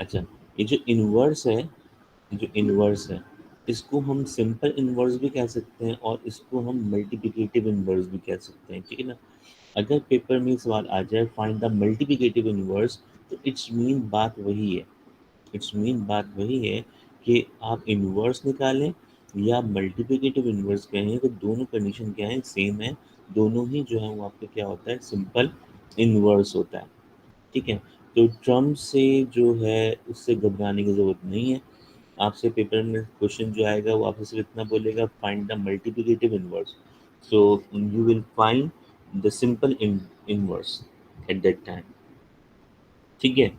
अच्छा, ये जो इन्वर्स है, इसको हम सिंपल इन्वर्स भी कह सकते हैं और इसको हम मल्टीप्लिकेटिव इन्वर्स भी कह सकते हैं, ठीक है ना? अगर पेपर में सवाल आ जाए फाइंड द मल्टीप्लिकेटिव इन्वर्स, तो इट्स मीन बात वही है कि आप इन्वर्स निकालें या मल्टीप्लिकेटिव इन्वर्स कहें, तो दोनों कंडीशन क्या है, सेम है। दोनों ही जो है वो आपका क्या होता है, सिंपल इन्वर्स होता है, ठीक है? तो ट्रम्प से जो है उससे घबराने की ज़रूरत नहीं है। आपसे पेपर में क्वेश्चन जो आएगा वो आपसे सिर्फ इतना बोलेगा find the multiplicative inverse, so you will find the simple inverse at that time, ठीक है?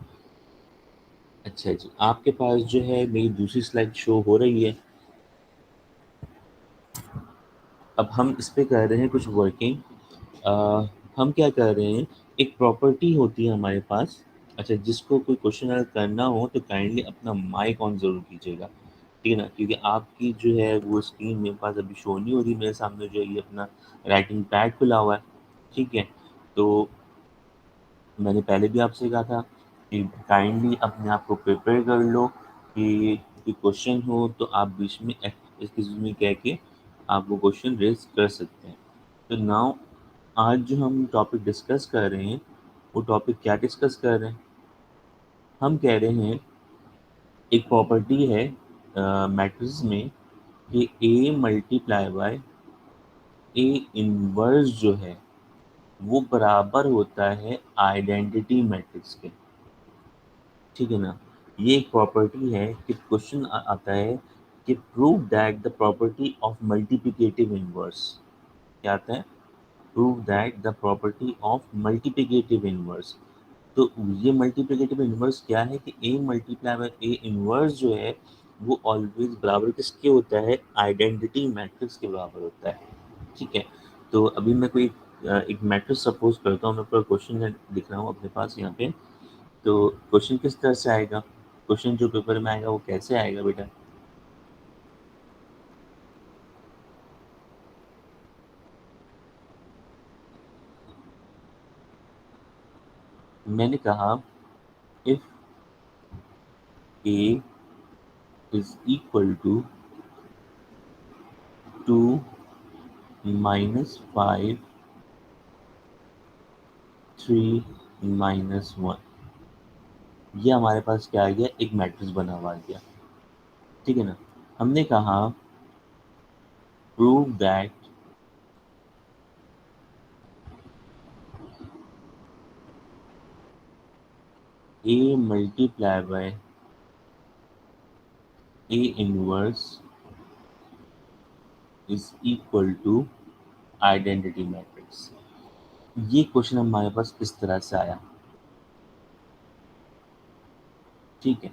अच्छा जी, आपके पास जो है मेरी दूसरी स्लाइड शो हो रही है। अब हम इस पे कर रहे हैं कुछ वर्किंग। हम क्या कर रहे हैं, एक प्रॉपर्टी होती है हमारे पास। अच्छा, जिसको कोई क्वेश्चन अगर करना हो तो काइंडली अपना माइक ऑन ज़रूर कीजिएगा, ठीक है ना? क्योंकि आपकी जो है वो स्क्रीन मेरे पास अभी शो नहीं हो रही, मेरे सामने जो है ये अपना राइटिंग पैड खुला हुआ है, ठीक है? तो मैंने पहले भी आपसे कहा था कि काइंडली अपने आप को प्रिपेयर कर लो कि कोई क्वेश्चन हो तो आप बीच में एक्सक्यूज मी कह के आप वो क्वेश्चन रेज कर सकते हैं। तो नाउ आज जो हम टॉपिक डिस्कस कर रहे हैं, वो टॉपिक क्या डिस्कस कर रहे हैं, हम कह रहे हैं एक प्रॉपर्टी है मैट्रिक्स में कि ए मल्टीप्लाई बाय ए इनवर्स जो है वो बराबर होता है आइडेंटिटी मैट्रिक्स के, ठीक है ना? ये एक प्रॉपर्टी है कि क्वेश्चन आता है कि prove that the property of multiplicative inverse, क्या आता है, prove that the property of multiplicative inverse. तो ये मल्टीप्लिकेटिव इनवर्स क्या है कि ए मल्टीप्लाई बाय ए इनवर्स जो है वो ऑलवेज बराबर किसके होता है, आइडेंटिटी मैट्रिक्स के बराबर होता है, ठीक है? तो अभी मैं कोई एक मैट्रिक्स सपोज करता हूँ, मैं पूरा क्वेश्चन लिख रहा हूँ अपने पास यहाँ पे। तो क्वेश्चन किस तरह से आएगा, क्वेश्चन जो पेपर में आएगा वो कैसे आएगा बेटा? मैंने कहा if A is equal to 2 - 5 3 - 1, ये हमारे पास क्या आ गया, एक मैट्रिक्स बना हुआ आ गया, ठीक है ना? हमने कहा prove that A multiply by A inverse is equal to identity matrix. ये क्वेश्चन हमारे पास इस तरह से आया, ठीक है?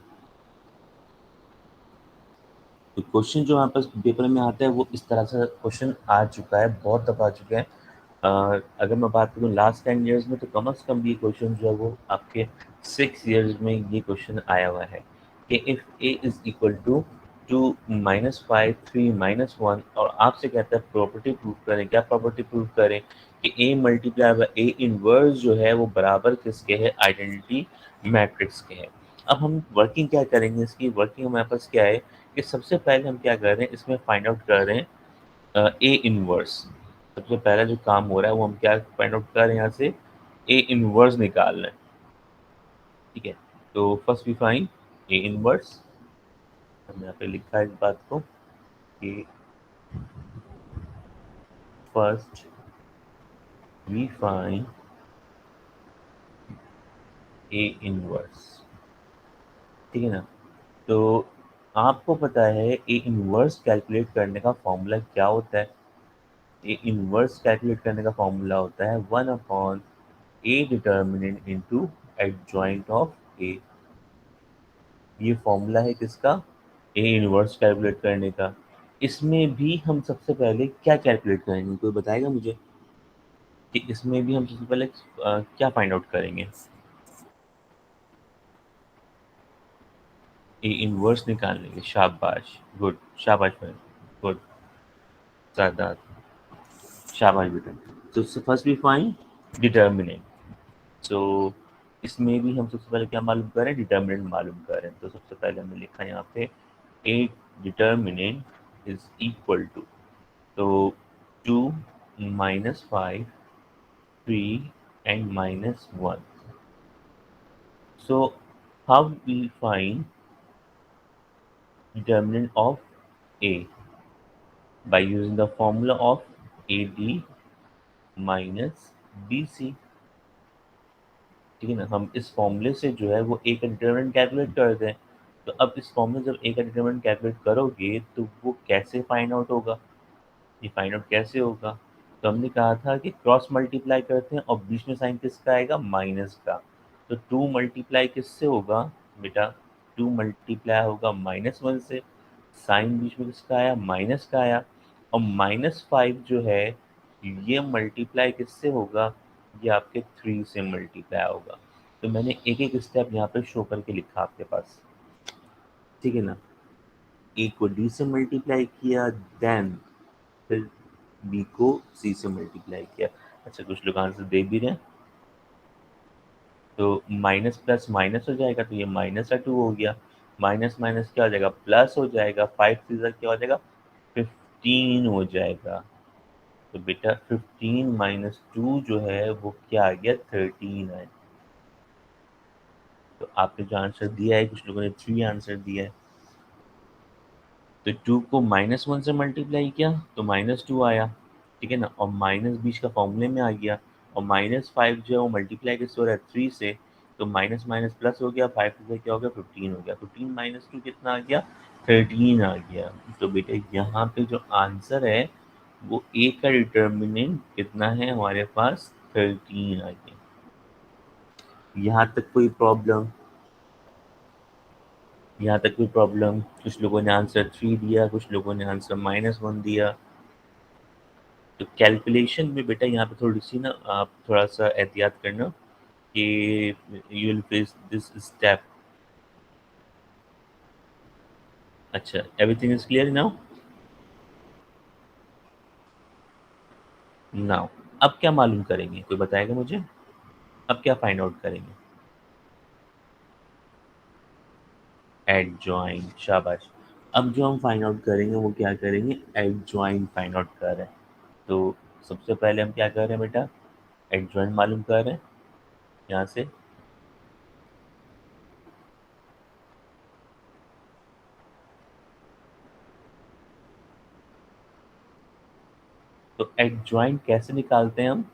तो क्वेश्चन जो हमारे पास पेपर में आता है वो इस तरह से क्वेश्चन आ चुका है, बहुत दफ़ा आ चुका है। अगर मैं बात करूँ लास्ट 10 ईयर्स में, तो कम से कम ये क्वेश्चन जो है वो आपके 6 ईयर्स में ये क्वेश्चन आया हुआ है कि if A is equal to 2 - 5 3 - 1, और आपसे कहता है प्रॉपर्टी प्रूव करें। क्या प्रॉपर्टी प्रूव करें कि ए मल्टीप्लाई बाय ए इनवर्स जो है वो बराबर किसके है, आइडेंटिटी मैट्रिक्स के है। अब हम वर्किंग क्या करेंगे, इसकी वर्किंग हमारे पास क्या है कि सबसे पहले हम क्या कर रहे हैं, इसमें फाइंड आउट कर रहे हैं ए इनवर्स। सबसे पहला जो काम हो रहा है वो हम क्या फाइंड आउट कर रहे हैं, यहाँ से ए इनवर्स निकाल रहे हैं, ठीक है? तो first we find A inverse. हमने यहाँ पे लिखा है इस बात को कि first we find A inverse, ठीक है ना? तो आपको पता है ए इनवर्स कैलकुलेट करने का फॉर्मूला क्या होता है? ए इनवर्स कैलकुलेट करने का फॉर्मूला होता है 1/, A determinant into adjoint of A. ये फॉर्मूला है किसका, ए इनवर्स कैलकुलेट करने का। इसमें भी हम सबसे पहले क्या कैलकुलेट करेंगे, कोई बताएगा मुझे कि इसमें भी हम सबसे पहले क्या फाइंड आउट करेंगे? ए इनवर्स निकालने के, शाबाश, गुड, शाबाश फ्रेंड, गुड, सादात, शाबाश बेटा। तो फर्स्ट वी फाइंड डिटर्मिनेंट। सो इसमें भी हम सबसे पहले क्या मालूम कर रहे हैं, डिटर्मिनेंट मालूम कर रहे हैं। तो सबसे पहले हमने लिखा यहाँ पे A determinant is equal to, तो 2 minus 5 3 and minus 1. So how we find determinant of A? By using the formula of AD minus BC। ठीक है ना, हम इस फॉर्मूले से जो है वो ए का डिटरमिनेंट कैलकुलेट कर दें। तो अब इस फॉर्मूले जब ए का डिटरमिनेंट कैलकुलेट करोगे तो वो कैसे फाइंड आउट होगा, ये फाइंड आउट कैसे होगा? तो हमने कहा था कि क्रॉस मल्टीप्लाई करते हैं और बीच में साइन किसका आएगा, माइनस का। तो 2 मल्टीप्लाई किससे होगा बेटा, 2 मल्टीप्लाई होगा -1 से। साइन बीच में किसका आया, माइनस का आया। और -5 जो है ये मल्टीप्लाई किससे होगा, ये आपके 3 से मल्टीप्लाई होगा। तो मैंने एक एक स्टेप यहाँ पे शो करके लिखा आपके पास, ठीक है ना। ए को डी से मल्टीप्लाई किया, देन फिर बी को सी से मल्टीप्लाई किया। अच्छा, कुछ लोग आंसर दे भी रहे हैं। तो माइनस प्लस माइनस हो जाएगा, तो ये माइनस का 2 हो गया। माइनस माइनस क्या हो जाएगा, प्लस हो जाएगा। 5 सीजर क्या हो जाएगा, 15 हो जाएगा। तो बेटा 15 माइनस 2 जो है वो क्या आ गया, 13 है। तो आपने जो आंसर दिया है, कुछ लोगों ने 3 आंसर दिया है। तो 2 को -1 से मल्टीप्लाई किया तो -2 आया, ठीक है ना। और माइनस बीच का फॉर्मूले में आ गया। और -5 जो है वो मल्टीप्लाई किससे हो रहा है, 3 से। तो माइनस माइनस प्लस हो गया, 5 से क्या हो गया, 15 हो गया। 15 माइनस 2 कितना आ गया, 13 आ गया। तो बेटा यहाँ पे जो आंसर है वो ए का डिटर्मिनेंट कितना है हमारे पास, 13 आ गया। यहाँ तक कोई प्रॉब्लम, यहाँ तक कोई प्रॉब्लम? कुछ लोगों ने आंसर 3 दिया, कुछ लोगों ने आंसर -1 दिया। तो कैलकुलेशन में बेटा यहाँ पे थोड़ी-सी ना आप थोड़ा-सा एहतियात करना कि you will face this step. अच्छा, everything is clear now? Now अब क्या मालूम करेंगे, कोई बताएगा मुझे? अब क्या फाइंड आउट करेंगे? एडजॉइन, शाबाश। अब जो हम फाइंड आउट करेंगे वो क्या करेंगे, एडजॉइन फाइंड आउट कर रहे हैं। तो सबसे पहले हम क्या कर रहे हैं बेटा, एडजॉइन मालूम कर रहे हैं यहाँ से। तो एडजॉइन कैसे निकालते हैं हम?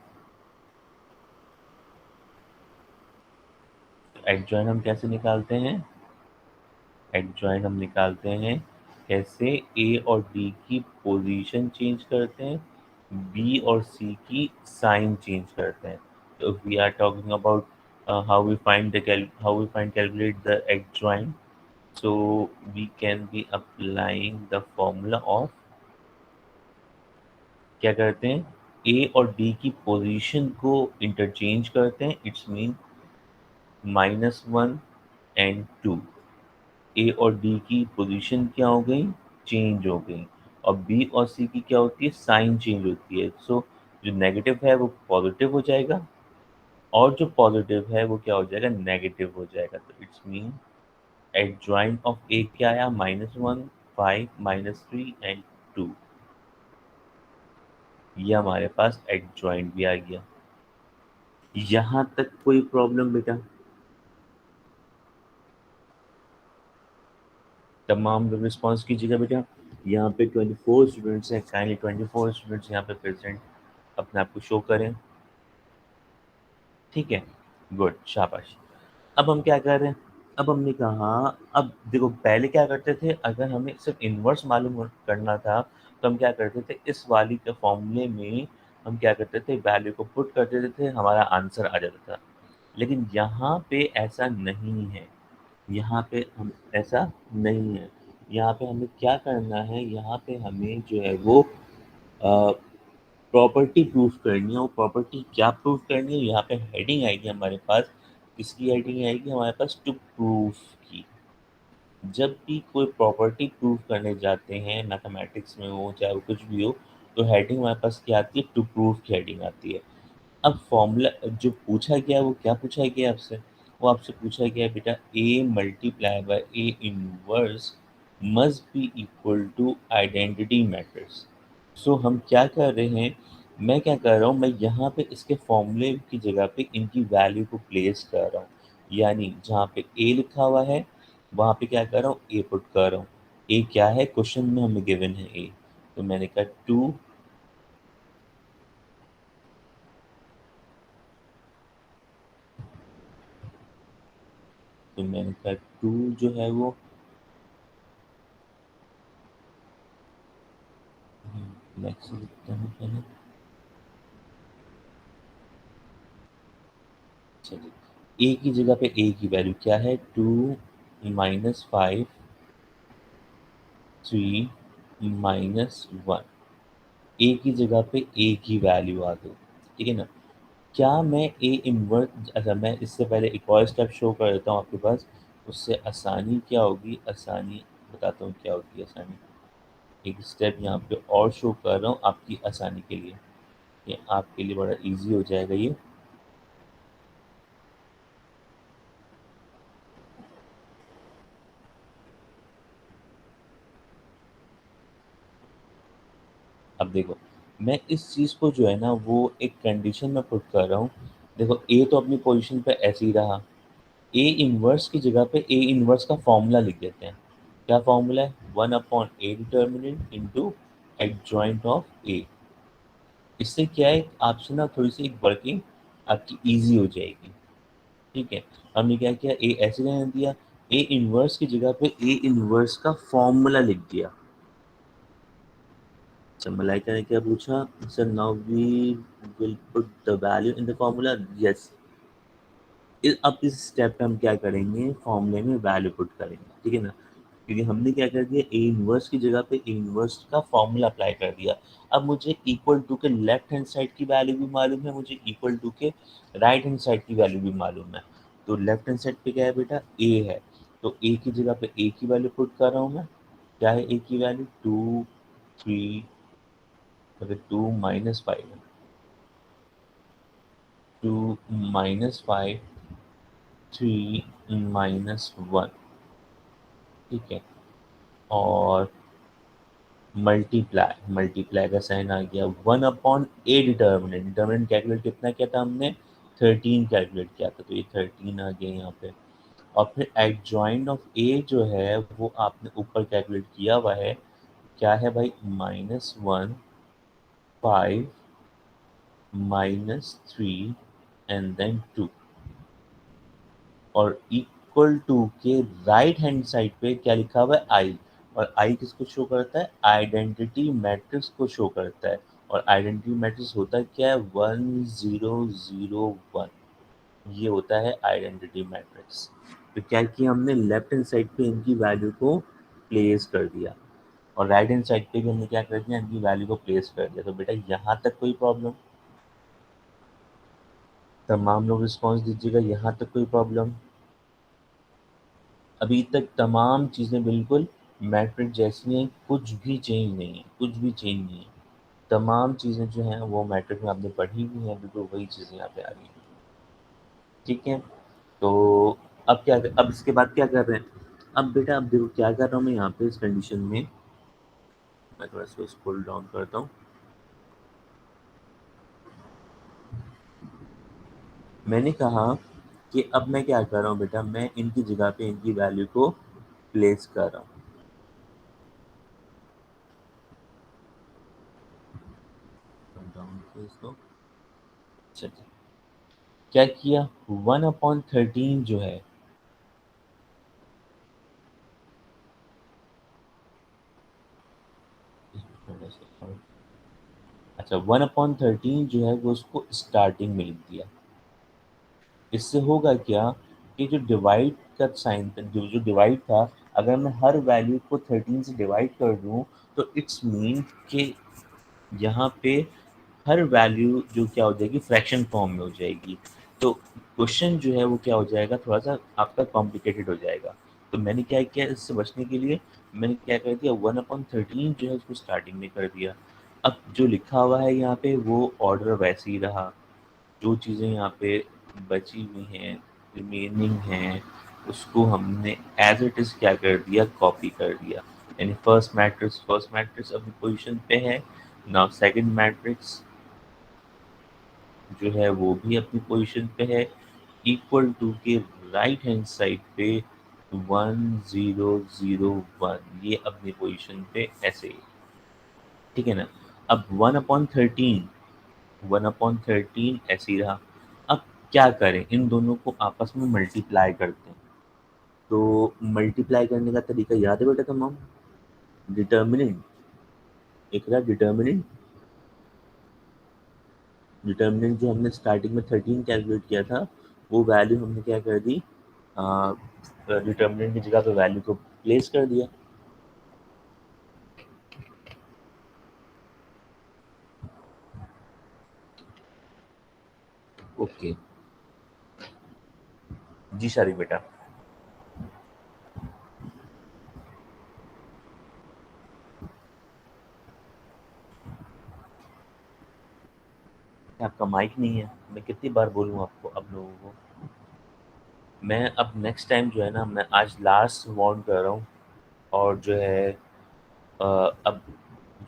एडजॉइन हम कैसे निकालते हैं? एडजॉइन हम निकालते हैं कैसे, ए और डी की पोजीशन चेंज करते हैं, बी और सी की साइन चेंज करते हैं। तो we are talking about how we find calculate the adjoint. So we can be applying the formula of, क्या करते हैं, ए और डी की पोजीशन को इंटरचेंज करते हैं। It's mean -1 and 2। ए और डी की पोजीशन क्या हो गई, चेंज हो गई। और बी और सी की क्या होती है, साइन चेंज होती है। सो जो नेगेटिव है वो पॉजिटिव हो जाएगा और जो पॉजिटिव है वो क्या हो जाएगा, नेगेटिव हो जाएगा। तो इट्स मीन एडजॉइंट ऑफ ए क्या आया, -1 5 -3 एंड 2। ये हमारे पास एडजॉइंट भी आ गया। यहाँ तक कोई प्रॉब्लम बेटा? तमाम लोग रिस्पॉन्स कीजिएगा बेटा। यहाँ पे 24 स्टूडेंट्स हैं, काइंडली 24 स्टूडेंट्स यहाँ पे प्रेजेंट अपने आप को शो करें। ठीक है, गुड, शाबाश। अब हम क्या कर रहे हैं, अब हमने कहा, अब देखो पहले क्या करते थे, अगर हमें सिर्फ इन्वर्स करना था तो हम क्या करते थे, इस वाली के फॉर्मूले में हम क्या करते थे, वैल्यू को पुट कर देते थे, हमारा आंसर आ जाता था। लेकिन यहाँ पे ऐसा नहीं है, यहाँ पे हम ऐसा नहीं है। यहाँ पे हमें क्या करना है, यहाँ पे हमें जो है वो प्रॉपर्टी प्रूफ करनी है। वो प्रॉपर्टी क्या प्रूफ करनी है, यहाँ पे हेडिंग आएगी हमारे पास। किसकी हेडिंग आएगी हमारे पास, टू प्रूफ की। जब भी कोई प्रॉपर्टी प्रूफ करने जाते हैं मैथमेटिक्स में हो चाहे वो कुछ भी हो, तो हेडिंग हमारे पास क्या आती है, टू प्रूफ की हेडिंग आती है। अब फॉर्मूला जो पूछा गया वो क्या पूछा गया आपसे, वो आपसे पूछा गया है बेटा A multiply by A inverse must be equal to identity matrix. So हम क्या कर रहे हैं, मैं क्या कर रहा हूँ, मैं यहाँ पे इसके फॉर्मूले की जगह पे इनकी वैल्यू को प्लेस कर रहा हूँ। यानी जहाँ पे ए लिखा हुआ है वहाँ पे क्या कर रहा हूँ, ए पुट कर रहा हूँ। ए क्या है, क्वेश्चन में हमें गिवन है ए, तो मैंने कहा 2, तो मैंने कहा 2 जो है वो नेक्स्ट लिखता हूँ पहले। चलिए ए की जगह पे ए की वैल्यू क्या है, 2 - 5 3 -1। ए की जगह पे ए की वैल्यू आ गई, ठीक है ना। क्या मैं ए इनवर्स, अच्छा मैं इससे पहले एक और स्टेप शो कर देता हूँ आपके पास, उससे आसानी क्या होगी, आसानी बताता हूँ क्या होगी आसानी। एक स्टेप यहाँ पे और शो कर रहा हूँ आपकी आसानी के लिए, ये आपके लिए बड़ा इजी हो जाएगा ये। अब देखो, मैं इस चीज़ को जो है ना वो एक कंडीशन में पुट कर रहा हूँ। देखो ए तो अपनी पोजीशन पे ऐसे ही रहा, ए इनवर्स की जगह पे ए इनवर्स का फॉर्मूला लिख देते हैं। क्या फॉर्मूला है, 1/a determinant into adjoint of A. इससे क्या है, आपसे ना थोड़ी सी एक वर्किंग आपकी ईजी हो जाएगी, ठीक है। हमने क्या किया, ए ऐसे रहने दिया, ए इनवर्स की जगह पे ए इनवर्स का फॉर्मूला लिख दिया। अच्छा मलाइका ने क्या पूछा, sir now we will put the value in the formula, yes. अब इस स्टेप पे हम क्या करेंगे, फॉर्मूले में वैल्यू पुट करेंगे, ठीक है ना। क्योंकि हमने क्या कर दिया, ए इनवर्स की जगह पे ए इनवर्स का फॉर्मूला अप्लाई कर दिया। अब मुझे इक्वल टू के लेफ्ट हैंड साइड की वैल्यू भी मालूम है, मुझे इक्वल टू के राइट हैंड साइड की वैल्यू भी मालूम है। तो लेफ्ट हैंड साइड पे क्या है बेटा, ए है, तो ए की जगह पे ए की वैल्यू पुट कर रहा हूँ मैं। क्या है ए की वैल्यू, 2 3, अगर 2 - 5 है, 2 - 5 3 - 1, ठीक है। और मल्टीप्लाई, मल्टीप्लाई का साइन आ गया, 1/a डिटर्मिनेंट, डिटर्मिनेंट कैलकुलेट कितना किया था हमने, 13 कैलकुलेट किया था, तो ये 13 आ गया यहाँ पे। और फिर एडजॉइंट ऑफ ए जो है वो आपने ऊपर कैलकुलेट किया हुआ है, क्या है भाई, -1 5 -3 एंड देन 2। और इक्वल टू के राइट हैंड साइड पे क्या लिखा हुआ है, आई। और आई किसको शो करता है, आइडेंटिटी मैट्रिक्स को शो करता है। और आइडेंटिटी मैट्रिक्स होता क्या है, 1 0 0 1, ये होता है आइडेंटिटी मैट्रिक्स। तो क्या किया हमने, लेफ्ट हैंड साइड पे इनकी वैल्यू को प्लेस कर दिया, और राइट हैंड साइड पे भी हमने क्या कर दिया, इनकी वैल्यू को प्लेस कर दिया। तो बेटा यहाँ तक कोई प्रॉब्लम, तमाम लोग रिस्पॉन्स दीजिएगा, यहाँ तक कोई प्रॉब्लम। अभी तक तमाम चीज़ें बिल्कुल मैट्रिक जैसी हैं, कुछ भी चेंज नहीं है, कुछ भी चेंज नहीं है। तमाम चीज़ें जो हैं वो मैट्रिक में आपने पढ़ी हुई हैं, बिल्कुल वही चीज़ें यहाँ पे आ रही हैं, ठीक है। तो अब क्या, अब इसके बाद क्या कर रहे हैं, अब बेटा अब देखो क्या कर रहा हूँ मैं यहाँ पे इस कंडीशन में, मैं थोड़ा सा स्क्रॉल डाउन करता हूँ। मैंने कहा कि अब मैं क्या कर रहा हूँ बेटा, मैं इनकी जगह पे इनकी वैल्यू को प्लेस कर रहा हूँ। डाउन किया इसको, चलिए क्या किया, 1/13 जो है, थोड़ा सा और, अच्छा 1/13 जो है वो उसको स्टार्टिंग में लिख दिया। इससे होगा क्या, कि जो डिवाइड का साइन था, जो डिवाइड था, अगर मैं हर वैल्यू को 13 से डिवाइड कर दूँ, तो इट्स मीन कि यहाँ पे हर वैल्यू जो क्या हो जाएगी, फ्रैक्शन फॉर्म में हो जाएगी। तो क्वेश्चन जो है वो क्या हो जाएगा, थोड़ा सा आपका कॉम्प्लिकेटेड हो जाएगा। तो मैंने क्या किया, इससे बचने के लिए मैंने क्या कर दिया, 1/13 जो है उसको स्टार्टिंग में कर दिया। अब जो लिखा हुआ है यहाँ पे वो ऑर्डर वैसे ही रहा, जो चीज़ें यहाँ पे बची हुई हैं रिमेनिंग है उसको हमने एज इट इज़ क्या कर दिया, कॉपी कर दिया। यानी फर्स्ट मैट्रिक्स अपनी पोजीशन पे है। नाउ सेकंड मैट्रिक्स जो है वो भी अपनी पोजीशन पे है, इक्वल टू के राइट हैंड साइड पे 1001 ये अपनी पोजीशन पे ऐसे ही, ठीक है ना। अब 1/13 ऐसे ही रहा। अब क्या करें, इन दोनों को आपस में मल्टीप्लाई करते हैं। तो मल्टीप्लाई करने का तरीका याद है बेटा तमाम? डिटर्मिनेंट, एक रहा डिटर्मिनेंट। डिटर्मिनेंट जो हमने स्टार्टिंग में 13 कैलकुलेट किया था, वो वैल्यू हमने क्या कर दी, डिटर्मिनेंट की जगह पे वैल्यू को प्लेस कर दिया। ओके जी शारिक बेटा। आपका माइक नहीं है, मैं कितनी बार बोलूँ आपको, अब लोगों को। मैं अब नेक्स्ट टाइम जो है ना, मैं आज लास्ट वार्न कर रहा हूँ। और जो है अब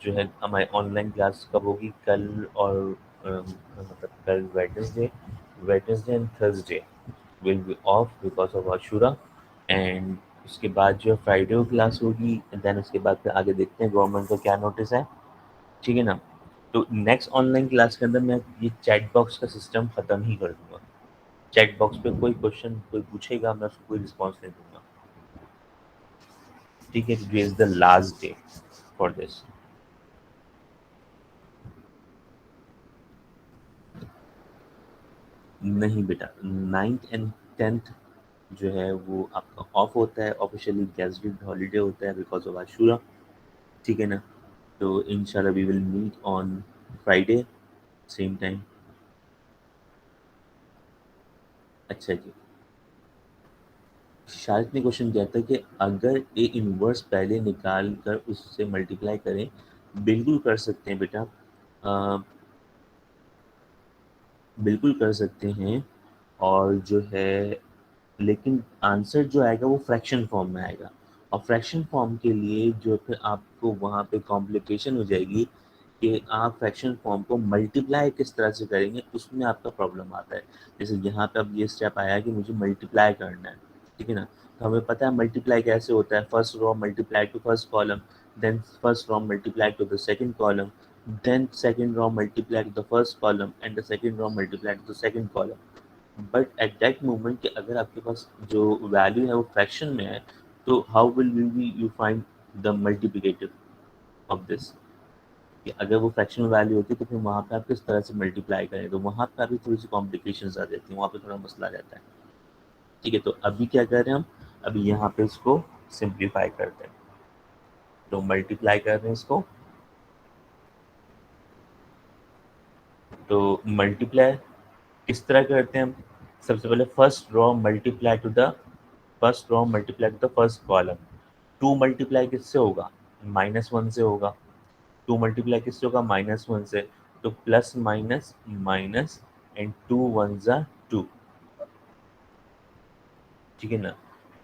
जो है हमारी ऑनलाइन क्लास कब होगी, कल और मतलब कल Wednesday and Thursday will be of because of Ashura. And उसके बाद जो है फ्राइडे को क्लास होगी। देन उसके बाद फिर आगे देखते हैं गवर्नमेंट का क्या नोटिस है, ठीक है ना। तो नेक्स्ट ऑनलाइन क्लास के अंदर मैं ये चैट बॉक्स का सिस्टम ख़त्म ही कर दूंगा। चैट बॉक्स पे कोई क्वेश्चन कोई पूछेगा, मैं उसको कोई रिस्पॉन्स नहीं दूंगा, ठीक है। Today is the last day for this. नहीं बेटा, 9th एंड 10th जो है वो आपका ऑफ होता है, ऑफिशियली गेस्टेड हॉलीडे होता है बिकॉज ऑफ आशूरा, ठीक है ना। तो इंशाल्लाह we will meet on Friday same time. अच्छा जी। शायद ने क्वेश्चन किया था कि अगर ए इनवर्स पहले निकाल कर उससे मल्टीप्लाई करें, बिल्कुल कर सकते हैं बेटा। अ, बिल्कुल कर सकते हैं। और जो है लेकिन आंसर जो आएगा वो फ्रैक्शन फॉर्म में आएगा। और फ्रैक्शन फॉर्म के लिए जो फिर आपको वहाँ पे कॉम्प्लिकेशन हो जाएगी कि आप फ्रैक्शन फॉर्म को मल्टीप्लाई किस तरह से करेंगे, उसमें आपका प्रॉब्लम आता है। जैसे यहाँ पे अब ये स्टेप आया कि मुझे मल्टीप्लाई करना है, ठीक है ना। तो हमें पता है मल्टीप्लाई कैसे होता है, first row multiply to first column, then first row multiply to the second column, then second row multiply to the first column and the second row multiply to the second column. But at that moment कि अगर आपके पास जो value है वो fraction में है, तो how will you find the multiplicative of this. कि अगर वो फ्रैक्शन वैल्यू होती है तो फिर वहाँ पे आप किस तरह से मल्टीप्लाई करें, तो वहाँ पे अभी थोड़ी सी कॉम्प्लिकेशंस आ जाती हैं, वहाँ पे थोड़ा मसला आ जाता है, ठीक है। तो अभी क्या कर रहे हैं हम, अभी यहाँ पे इसको सिंप्लीफाई करते हैं। तो मल्टीप्लाई कर रहे हैं इसको। तो मल्टीप्लाई किस तरह करते हैं हम, सबसे पहले first row multiply to the first column. Two multiply किससे होगा, -1 से होगा। टू मल्टीप्लाई किससे होगा, -1 से। तो plus minus minus and two one ज़ा टू, ठीक है ना।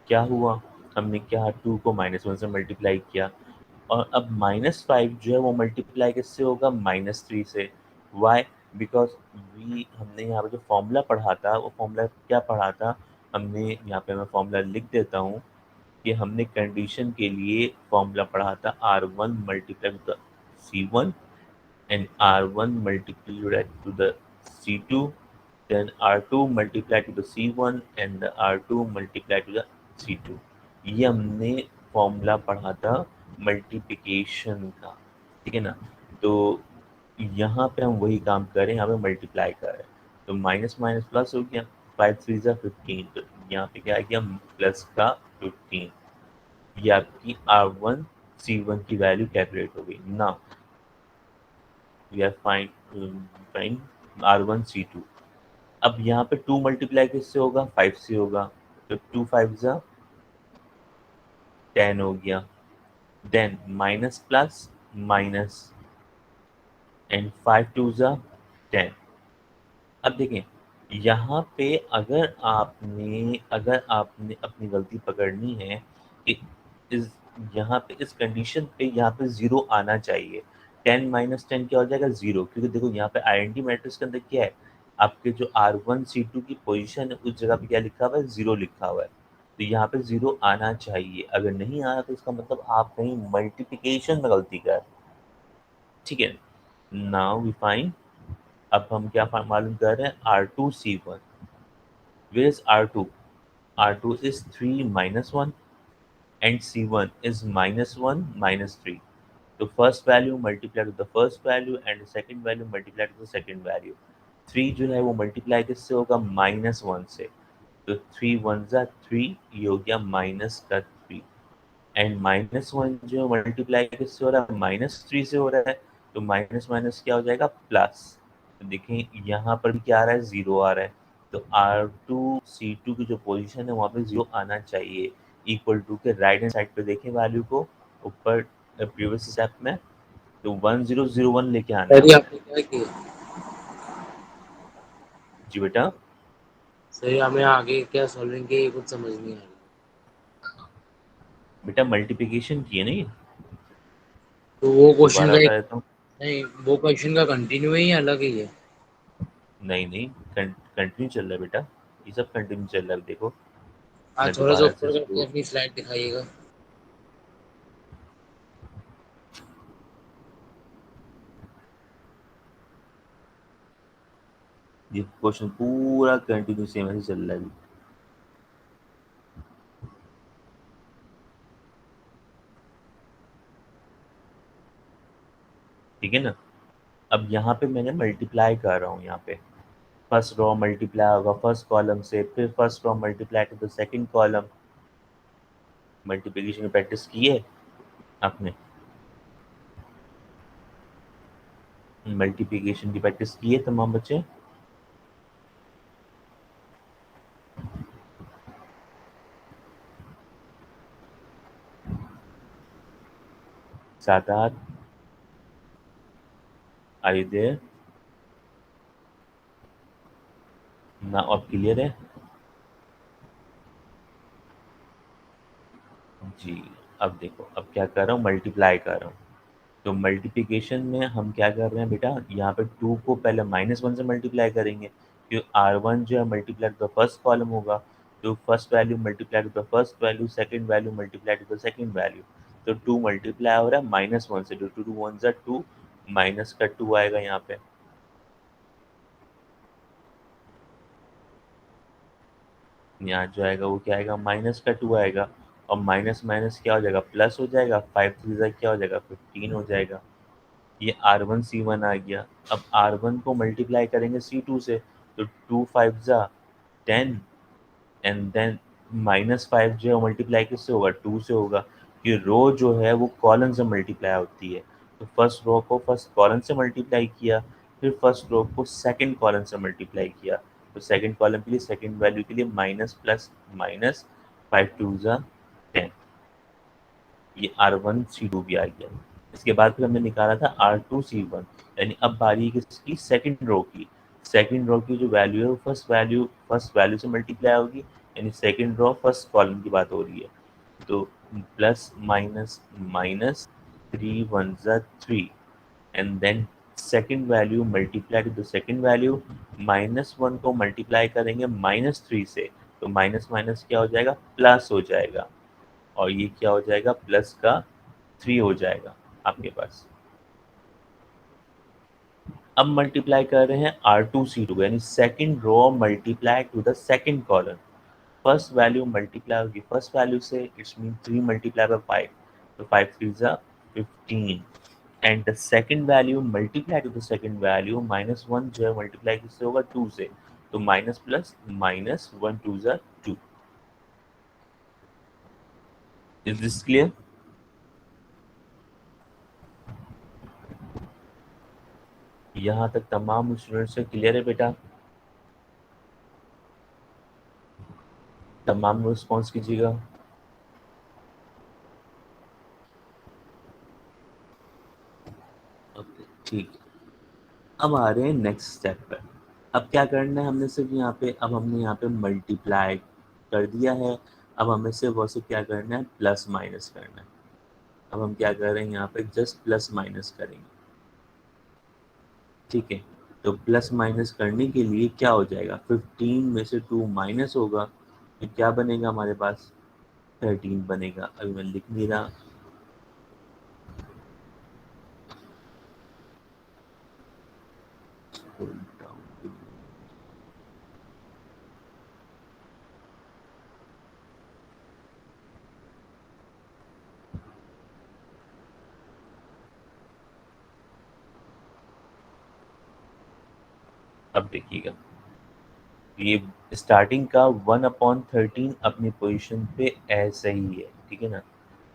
क्या हुआ, हमने क्या टू को -1 से मल्टीप्लाई किया। और अब -5 जो है वो मल्टीप्लाई किससे होगा, -3 से। वाई, बिकॉज वी हमने यहाँ पे जो फॉर्मूला पढ़ा था वो फॉर्मूला क्या पढ़ा था, हमने यहाँ पे मैं फॉर्मूला लिख देता हूँ कि हमने कंडीशन के लिए फॉर्मूला पढ़ा था R1 multiply to the C1 and R1 multiplied to the C2, then R2 multiplied to the C1 and the R2 multiplied to the C2। ये हमने फॉर्मूला पढ़ा था मल्टीप्लिकेशन का, ठीक है ना। तो यहाँ पे हम वही काम करें, यहाँ पे मल्टीप्लाई कर रहे हैं। तो माइनस माइनस प्लस हो गया, 5 3 ज़ा 15। तो यहाँ पे क्या आ गया, प्लस का 15। ये आपकी R1 C1 की वैल्यू कैलकुलेट हो गई ना। We are fine R1 C2। अब यहाँ पे 2 मल्टीप्लाई किससे होगा, 5 से होगा। तो 2 5 ज़ा 10 हो गया। Then minus plus minus and 5 2 ज़ा 10। अब देखें यहाँ पे अगर आपने अपनी गलती पकड़नी है कि इस यहाँ पे इस कंडीशन पे यहाँ पे 0 आना चाहिए। 10 माइनस 10 क्या हो जाएगा? 0, क्योंकि देखो यहाँ पे आइडेंटिटी मैट्रिक्स के अंदर क्या है? आपके जो R1 C2 की पोजीशन है उस जगह पे क्या लिखा हुआ है? 0 लिखा हुआ है। तो यहाँ पे 0 आना चाहिए। अगर नहीं आया तो इसका मतलब आप कहीं मल्टीप्लिकेशन में गलती कर रहे हैं। ठीक है? नाउ वी फाइंड, अब हम क्या मालूम कर रहे हैं? R2C1। Where is R2? R2 is 3 minus 1 and C1 is minus 1 minus 3. The first value multiplied with the first value and the second value multiplied with the second value. 3 जो है वो मल्टीप्लाई किससे होगा? माइनस वन से। तो 3 one ज़ा 3, ये हो गया माइनस का 3। एंड माइनस वन जो मल्टीप्लाई किससे हो रहा है? माइनस थ्री से हो रहा है। तो माइनस माइनस क्या हो जाएगा? प्लस। तो देखें यहाँ पर भी क्या आ रहा है? ज़ीरो आ रहा है। तो R2C2 की जो पोजीशन है वहाँ पे ज़ीरो आना चाहिए। इक्वल टू के राइट हैंड साइड पे देखें वैल्यू को, ऊपर प्रीवियस स्टेप में, तो 1001 लेके आना है सर ये आपने। आपने क्या किया? जी बेटा। सर ये हमें आगे क्या सॉल्विंग की कुछ समझ नहीं आ रही। बेटा मल्टीप्लिकेशन की है नहीं, तो वो क्वेश्चन दोबारा का बता एक, देता हूँ। नहीं वो क्वेश्चन का कंटिन्यू है या अलग ही है? नहीं नहीं, कंटिन्यू चल रहा है बेटा, ये सब कंटिन्यू चल रहा है। देखो हाँ मैं थोड़ा सा दोबारा से ऊपर करके इसको, अपनी स्लाइड दिखाइएगा। ये क्वेश्चन पूरा कंटिन्यू सेम ऐसे चल रहा है अभी। ठीक है ना? अब यहाँ पे मैंने मल्टीप्लाई कर रहा हूँ। यहाँ पे फर्स्ट रो मल्टीप्लाई होगा फर्स्ट कॉलम से, फिर first row multiply to the second column. Multiplication की प्रैक्टिस की है आपने? मल्टीप्लिकेशन की प्रैक्टिस की है तमाम बच्चे? Sadat, are you there? ना अब क्लियर है? जी। अब देखो, अब क्या कर रहा हूँ? मल्टीप्लाई कर रहा हूँ। तो मल्टीप्लिकेशन में हम क्या कर रहे हैं बेटा? यहाँ पे 2 को पहले -1 से मल्टीप्लाई करेंगे, क्योंकि R1 जो है multiply to the first column होगा। तो first value multiply to the first value, second value multiply to the second value. तो 2 मल्टीप्लाई हो रहा है -1 से, तो 2 2 1 ज़ा 2, माइनस का 2 आएगा यहाँ पे। यहाँ जो आएगा वो क्या आएगा? माइनस का 2 आएगा। और माइनस माइनस क्या हो जाएगा? प्लस हो जाएगा। 5 3 ज़ा क्या हो जाएगा? 15 हो जाएगा। ये R1 C1 आ गया। अब R1 को मल्टीप्लाई करेंगे C2 से, तो 2 5 ज़ा 10, एंड देन -5 जो है मल्टीप्लाई किससे होगा? 2 से होगा। कि रो जो है वो कॉलम से मल्टीप्लाई होती है। तो फर्स्ट रो को फर्स्ट कॉलम से मल्टीप्लाई किया, फिर फर्स्ट रो को सेकंड कॉलम से मल्टीप्लाई किया। तो सेकंड कॉलम के लिए सेकंड वैल्यू के लिए माइनस प्लस माइनस, 5 2 ज़ा 10। ये R1 C2 भी आ गया। इसके बाद फिर हमने निकाला था R2 C1। यानी अब बारी है किसकी? सेकंड रो की। सेकंड रो की जो वैल्यू है वो फर्स्ट वैल्यू से मल्टीप्लाई होगी। यानी सेकंड रो फर्स्ट कॉलम की बात हो रही है। तो प्लस माइनस माइनस, 3 1 ज़ा 3, and then second value multiply to the second value. -1 को मल्टीप्लाई करेंगे -3 से, तो माइनस माइनस क्या हो जाएगा? प्लस हो जाएगा। और ये क्या हो जाएगा? प्लस का 3 हो जाएगा आपके पास। अब मल्टीप्लाई कर रहे हैं R2 C2, यानी second row multiply to the second column. First value multiply होगी फर्स्ट वैल्यू से, इट्स मीन 3 मल्टीप्लाई बाय 5, तो 5 3 ज़ा 15। And the second value multiply to the second value, -1 जो है मल्टीप्लाई किससे होगा? 2 से, तो माइनस प्लस माइनस 1 2 ज़ा 2। Is this clear? यहाँ तक तमाम स्टूडेंट्स से क्लियर है बेटा? तमाम रिस्पॉन्स कीजिएगा। ओके ठीक है। अब आ रहे हैं नेक्स्ट स्टेप पर। अब क्या करना है हमने सिर्फ यहाँ पे, अब हमने यहाँ पे मल्टीप्लाई कर दिया है, अब हमें सिर्फ और सिर्फ क्या करना है, प्लस माइनस करना है। अब हम क्या कर रहे हैं यहाँ पे, जस्ट प्लस माइनस करेंगे, ठीक है। तो प्लस माइनस करने के लिए क्या हो जाएगा, 15 में से 2 माइनस होगा तो क्या बनेगा हमारे पास, 13 बनेगा। अभी मैं लिख नहीं रहा, अब देखिएगा, ये स्टार्टिंग का 1/13 अपनी पोजीशन पे ऐसे ही है, ठीक है ना।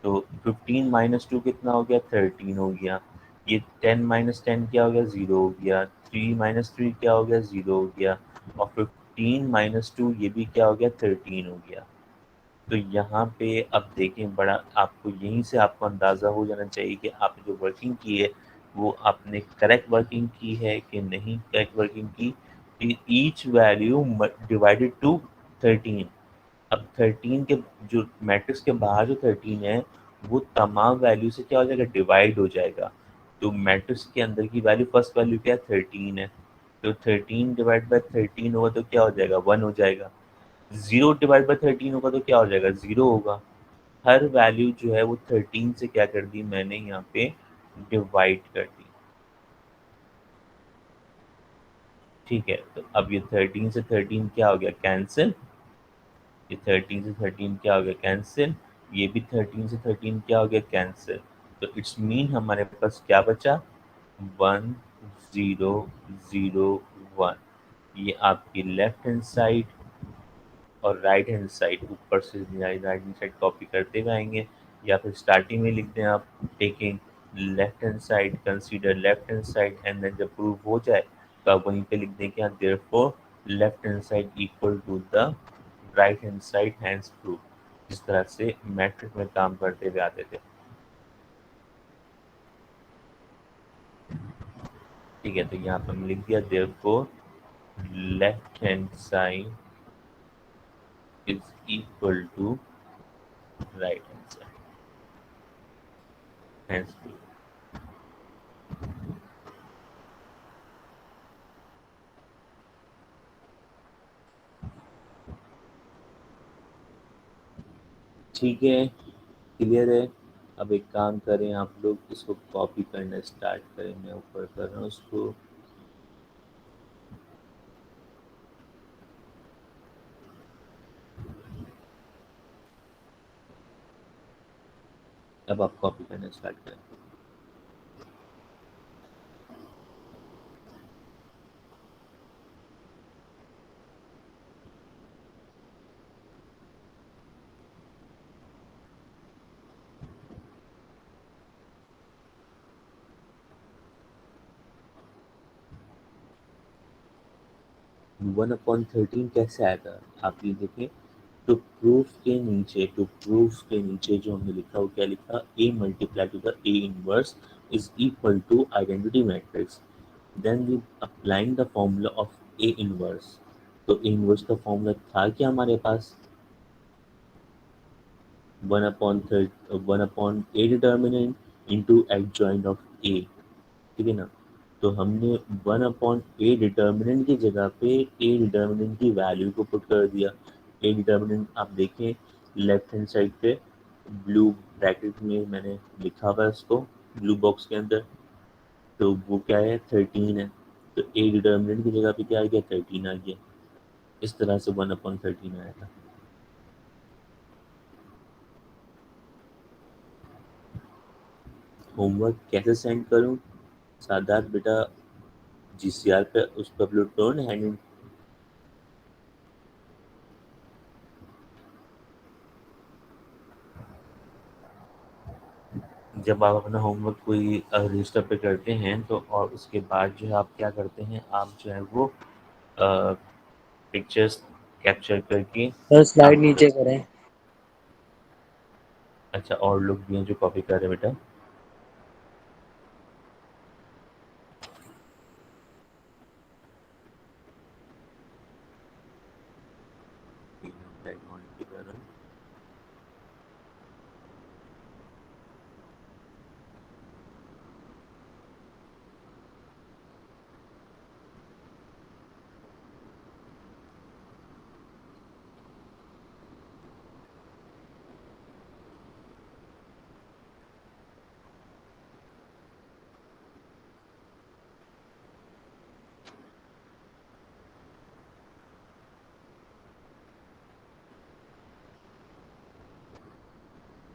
तो 15 माइनस 2 कितना हो गया, 13 हो गया। ये 10 माइनस 10 क्या हो गया, 0 हो गया। 3 माइनस 3 क्या हो गया, 0 हो गया। और 15 माइनस 2 ये भी क्या हो गया, 13 हो गया। तो यहाँ पे अब देखें, बड़ा आपको यहीं से आपको अंदाज़ा हो जाना चाहिए कि आपने जो वर्किंग की है वो आपने करेक्ट वर्किंग की है कि नहीं करेक्ट वर्किंग की। Each value divided to 13। अब 13 के जो मैट्रिक्स के बाहर जो 13 है वो तमाम वैल्यू से क्या हो जाएगा, डिवाइड हो जाएगा। तो मैट्रिक्स के अंदर की वैल्यू, फर्स्ट वैल्यू क्या है, 13 है। तो 13 डिवाइड बाय 13 होगा तो क्या हो जाएगा, 1 हो जाएगा। 0 डिवाइड बाय 13 होगा तो क्या हो जाएगा, 0 होगा। हर वैल्यू जो है वो 13 से क्या कर दी मैंने यहाँ पे, डिवाइड कर दी, ठीक है। तो अब ये 13 से 13 क्या हो गया, कैंसिल। ये 13 से 13 क्या हो गया, कैंसिल। ये भी 13 से 13 क्या हो गया, कैंसिल। तो इट्स मीन हमारे पास क्या बचा, 1 0 0 1। ये आपकी लेफ्ट हैंड साइड और राइट हैंड साइड, ऊपर से राइट हैंड साइड कॉपी करते हुए आएंगे, या फिर स्टार्टिंग में लिख दें आप, taking left hand side, consider left hand side, and then जब प्रूव हो जाए तो आप वहीं पे लिख दें कि therefore left hand side equal to the right hand side, hence prove. जिस तरह से मैट्रिक में काम करते हुए आते थे, ठीक है। तो यहाँ पर हम लिख दिया therefore left hand side is equal to right hand side, hence prove. ठीक है, क्लियर है। अब एक काम करें, आप लोग इसको कॉपी करना स्टार्ट करें, मैं ऊपर कर रहा हूँ उसको। अब आप कॉपी करना स्टार्ट करें। 1/13 कैसे आएगा, आप ये देखें। टू प्रूफ के नीचे जो हमने लिखा वो क्या लिखा, A multiply to the A inverse is equal to identity matrix, then we applying the formula of A inverse. तो ए इनवर्स का फॉर्मूला था क्या हमारे पास, 1/A determinant into adjoint of A, ठीक है ना। तो हमने 1/A डिटर्मिनेंट की जगह पे ए डिटर्मिनेंट की वैल्यू को पुट कर दिया। ए डिटर्मिनेंट आप देखें लेफ्ट हैंड साइड पे ब्लू ब्रैकेट में मैंने लिखा हुआ है उसको, ब्लू बॉक्स के अंदर। तो वो क्या है, 13 है। तो ए डिटर्मिनेंट की जगह पे क्या आ गया, 13 आ गया। इस तरह से 1/13 आया था। होमवर्क कैसे सेंड करूँ, सादात बेटा, जीसीआर पे उस पर अपलोड करो ना, हैंड। जब आप अपना होमवर्क कोई रजिस्टर पे करते हैं तो, और उसके बाद जो है आप क्या करते हैं, आप जो है वो पिक्चर्स कैप्चर करके सर स्लाइड आप, नीचे करें। अच्छा और लोग भी हैं जो कॉपी कर रहे हैं बेटा।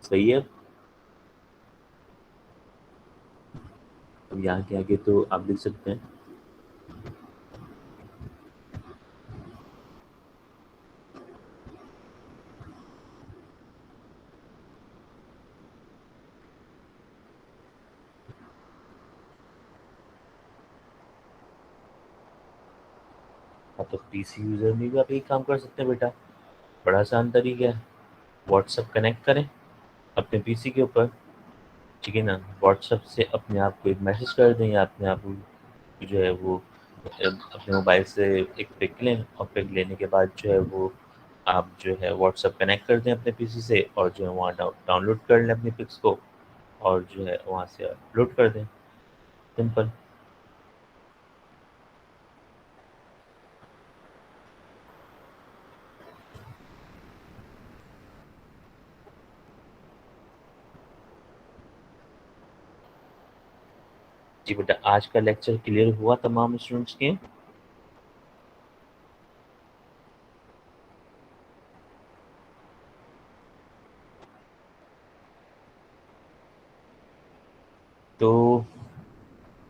सही है? अब यहाँ के आगे तो आप लिख सकते हैं। हाँ, तो पीसी यूज़र में भी आप यही काम कर सकते हैं बेटा। बड़ा आसान तरीका है। व्हाट्सएप कनेक्ट करें अपने पीसी के ऊपर, ठीक है ना? व्हाट्सएप से अपने आप को एक मैसेज कर दें या अपने आप जो है वो अपने मोबाइल से एक पिक लें और पिक लेने के बाद जो है वो आप जो है व्हाट्सएप कनेक्ट कर दें अपने पीसी से और जो है वहाँ डाउनलोड कर लें अपनी पिक्स को और जो है वहाँ से अपलोड कर दें। सिंपल। जी बेटा, आज का लेक्चर क्लियर हुआ तमाम स्टूडेंट्स के? तो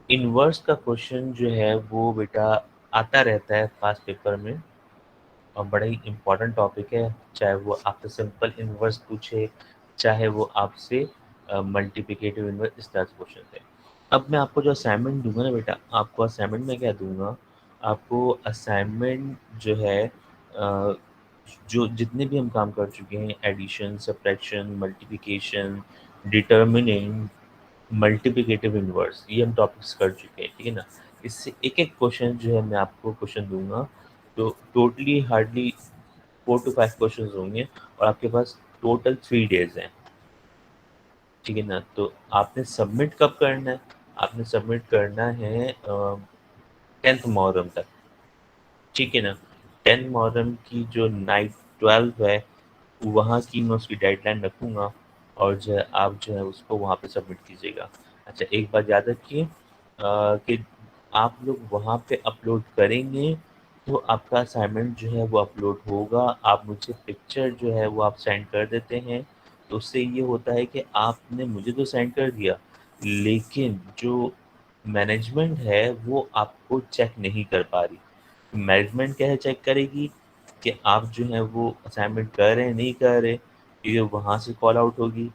इनवर्स का क्वेश्चन जो है वो बेटा आता रहता है पास्ट पेपर में और बड़ा ही इम्पोर्टेंट टॉपिक है, चाहे वो आपसे सिंपल इनवर्स पूछे, चाहे वो आपसे मल्टीप्लिकेटिव इनवर्स, इस तरह से क्वेश्चन है। अब मैं आपको जो असाइनमेंट दूंगा ना बेटा, आपको असाइनमेंट में क्या दूंगा, आपको असाइनमेंट जो है जो जितने भी हम काम कर चुके हैं, addition, subtraction, multiplication, determining, multiplicative inverse, ये हम टॉपिक्स कर चुके हैं, ठीक है ना? इससे एक-एक क्वेश्चन जो है मैं आपको क्वेश्चन दूँगा, तो टोटली हार्डली 4 टू 5 क्वेश्चंस होंगे और आपके पास टोटल 3 डेज़ हैं, ठीक है ना? तो आपने सबमिट कब करना है? आपने सबमिट करना है 10th मुहर्रम तक, ठीक है ना? 10 मुहर्रम की जो नाइट 12 है, वहाँ की मैं उसकी डेडलाइन रखूँगा और जो है आप जो है उसको वहाँ पे सबमिट कीजिएगा। अच्छा, एक बात याद रखिए कि आप लोग वहाँ पे अपलोड करेंगे तो आपका असाइनमेंट जो है वो अपलोड होगा। आप मुझे पिक्चर जो है वो आप सेंड कर देते हैं, तो उससे ये होता है कि आपने मुझे तो सेंड कर दिया, लेकिन जो मैनेजमेंट है वो आपको चेक नहीं कर पा रही। मैनेजमेंट क्या है चेक करेगी कि आप जो है वो असाइनमेंट कर रहे हैं, नहीं कर रहे, ये वहाँ से कॉल आउट होगी,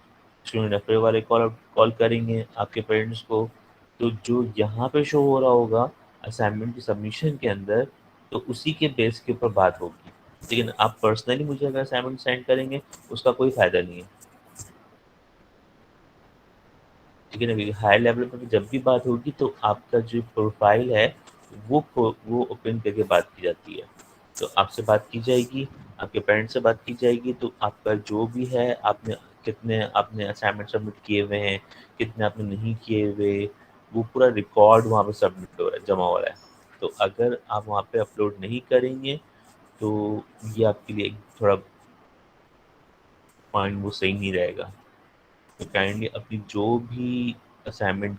स्टूडेंट अफेयर वाले कॉल करेंगे आपके पेरेंट्स को, तो जो यहाँ पे शो हो रहा होगा असाइनमेंट की सबमिशन के अंदर, तो उसी के बेस के ऊपर बात होगी। लेकिन आप पर्सनली मुझे अगर असाइनमेंट सेंड करेंगे, उसका कोई फ़ायदा नहीं है, ठीक है ना? क्योंकि हायर लेवल पर जब भी बात होगी तो आपका जो प्रोफाइल है वो ओपन करके बात की जाती है। तो आपसे बात की जाएगी, आपके पेरेंट्स से बात की जाएगी, तो आपका जो भी है आपने कितने आपने असाइनमेंट सबमिट किए हुए हैं, कितने आपने नहीं किए हुए, वो पूरा रिकॉर्ड वहाँ पे सबमिट हो रहा है, जमा हो रहा है। तो अगर आप वहाँ पे अपलोड नहीं करेंगे तो ये आपके लिए एक थोड़ा पॉइंट वो सही नहीं रहेगा। तो काइंडली अपनी जो भी असाइनमेंट